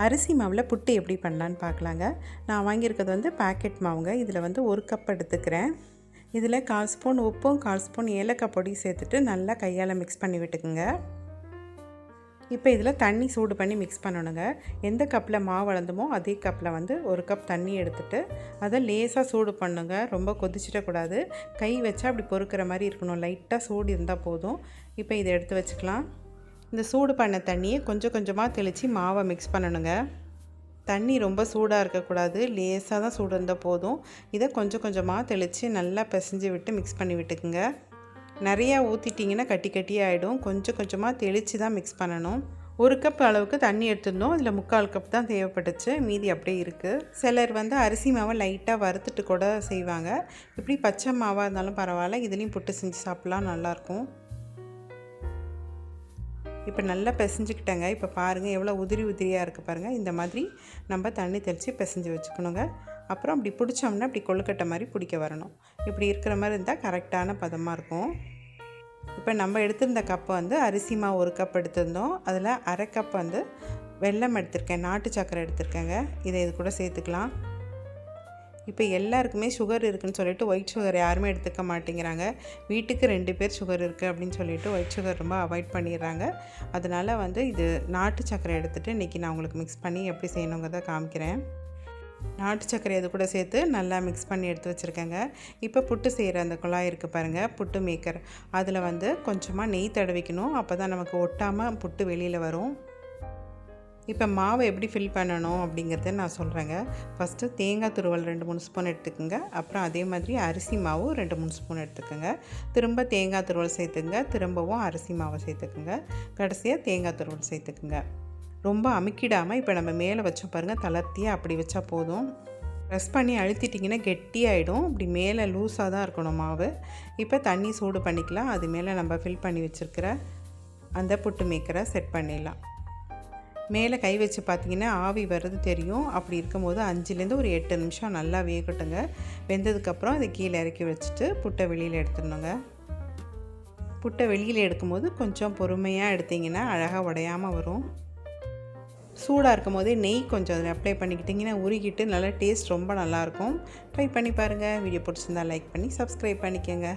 அரிசி மாவில் புட்டு எப்படி பண்ணலான்னு பார்க்கலாங்க. நான் வாங்கியிருக்கிறது வந்து பேக்கெட் மாவுங்க. இதில் வந்து 1 கப் எடுத்துக்கிறேன். இதில் 1/4 ஸ்பூன் உப்பும் 1/4 ஸ்பூன் ஏலக்காய் பொடி சேர்த்துட்டு நல்லா கையால் மிக்ஸ் பண்ணி விட்டுக்குங்க. இப்போ இதில் தண்ணி சூடு பண்ணி மிக்ஸ் பண்ணணுங்க. எந்த கப்பில் மாவு அளந்தமோ அதே கப்பில் வந்து 1 கப் தண்ணி எடுத்துகிட்டு அதை லேசாக சூடு பண்ணுங்க. ரொம்ப கொதிச்சிடக்கூடாது. கை வச்சா அப்படி பொறுக்கிற மாதிரி இருக்கணும். லைட்டாக சூடு இருந்தால் போதும். இப்போ இதை எடுத்து வச்சுக்கலாம். இந்த சூடு பண்ண தண்ணியை கொஞ்சம் கொஞ்சமாக தெளித்து மாவை மிக்ஸ் பண்ணணுங்க. தண்ணி ரொம்ப சூடாக இருக்கக்கூடாது. லேசாக தான் சூடு இருந்தால் போதும். இதை கொஞ்சம் கொஞ்சமாக தெளித்து நல்லா பிசைஞ்சு விட்டு மிக்ஸ் பண்ணி விட்டுக்குங்க. நிறையா ஊற்றிட்டிங்கன்னா கட்டி கட்டியாக ஆகிடும். கொஞ்சம் கொஞ்சமாக தெளித்து தான் மிக்ஸ் பண்ணணும். 1 கப் அளவுக்கு தண்ணி எடுத்துருந்தோம். அதில் 3/4 கப் தான் தேவைப்பட்டுச்சு. மீதி அப்படியே இருக்குது. சிலர் வந்து அரிசி மாவை லைட்டாக வறுத்துட்டு கூட செய்வாங்க. இப்படி பச்சை மாவாக இருந்தாலும் பரவாயில்ல. இதுலேயும் புட்டு செஞ்சு சாப்பிட்லாம், நல்லாயிருக்கும். இப்போ நல்லா பிசைஞ்சிக்கிட்டேங்க. இப்போ பாருங்கள் எவ்வளோ உதிரி உதிரியாக இருக்குது பாருங்கள். இந்த மாதிரி நம்ம தண்ணி தெளித்து பிசைஞ்சு வச்சுக்கணுங்க. அப்புறம் அப்படி பிடிச்சோம்னா அப்படி கொழுக்கட்டை மாதிரி பிடிக்க வரணும். இப்படி இருக்கிற மாதிரி இருந்தால் கரெக்டான பதமாக இருக்கும். இப்போ நம்ம எடுத்திருந்த கப்பு வந்து அரிசி மாவு 1 கப் எடுத்திருந்தோம். அதில் 1/2 கப் வந்து வெல்லம் எடுத்திருக்கேன். நாட்டு சர்க்கரை எடுத்திருக்கேங்க. இதை இது கூட சேர்த்துக்கலாம். இப்போ எல்லாருக்குமே சுகர் இருக்குதுன்னு சொல்லிட்டு ஒயிட் சுகர் யாருமே எடுத்துக்க மாட்டேங்கிறாங்க. வீட்டுக்கு 2 பேர் சுகர் இருக்குது அப்படின்னு சொல்லிட்டு ஒயிட் சுகர் ரொம்ப அவாய்ட் பண்ணிடுறாங்க. அதனால் வந்து இது நாட்டு சர்க்கரை எடுத்துகிட்டு இன்றைக்கி நான் உங்களுக்கு மிக்ஸ் பண்ணி எப்படி செய்யணுங்கிறத காமிக்கிறேன். நாட்டு சர்க்கரை அது கூட சேர்த்து நல்லா மிக்ஸ் பண்ணி எடுத்து வச்சுருக்கேங்க. இப்போ புட்டு செய்கிற அந்த குழாய் இருக்குது பாருங்கள், புட்டு மேக்கர். அதில் வந்து கொஞ்சமாக நெய் தடவிக்கணும். அப்போ தான் நமக்கு ஒட்டாமல் புட்டு வெளியில் வரும். இப்போ மாவை எப்படி ஃபில் பண்ணணும் அப்படிங்கிறத நான் சொல்கிறேங்க. ஃபஸ்ட்டு தேங்காய் துருவல் 2-3 ஸ்பூன் எடுத்துக்கோங்க. அப்புறம் அதே மாதிரி அரிசி மாவு 2-3 ஸ்பூன் எடுத்துக்கோங்க. திரும்ப தேங்காய் துருவல் சேர்த்துக்குங்க. திரும்பவும் அரிசி மாவை சேர்த்துக்குங்க. கடைசியாக தேங்காய் துருவல் சேர்த்துக்குங்க. ரொம்ப அமுக்கிடாமல் இப்போ நம்ம மேலே வச்சோம் பாருங்கள், தளர்த்தியாக அப்படி வச்சா போதும். ப்ரெஸ் பண்ணி அழுத்திட்டிங்கன்னா கெட்டியாகிடும். இப்படி மேலே லூஸாக தான் இருக்கணும் மாவு. இப்போ தண்ணி சூடு பண்ணிக்கலாம். அது மேலே நம்ம ஃபில் பண்ணி வச்சுருக்கிற அந்த புட்டு மேக்கரை செட் பண்ணிடலாம். மேலே கை வச்சு பார்த்திங்கன்னா ஆவி வர்றது தெரியும். அப்படி இருக்கும்போது 5லேருந்து ஒரு 8 நிமிஷம் நல்லா வேகட்டுங்க. வெந்ததுக்கப்புறம் அதை கீழே இறக்கி வச்சுட்டு புட்டை வெளியில் எடுத்துடணுங்க. புட்டை வெளியில் எடுக்கும்போது கொஞ்சம் பொறுமையாக எடுத்திங்கன்னா அழகாக உடையாமல் வரும். சூடாக இருக்கும் போதே நெய் கொஞ்சம் அதில் அப்ளை பண்ணிக்கிட்டிங்கன்னா உருகிட்டு நல்லா டேஸ்ட் ரொம்ப நல்லாயிருக்கும். ட்ரை பண்ணி பாருங்கள். வீடியோ பிடிச்சிருந்தா லைக் பண்ணி சப்ஸ்கிரைப் பண்ணிக்கோங்க.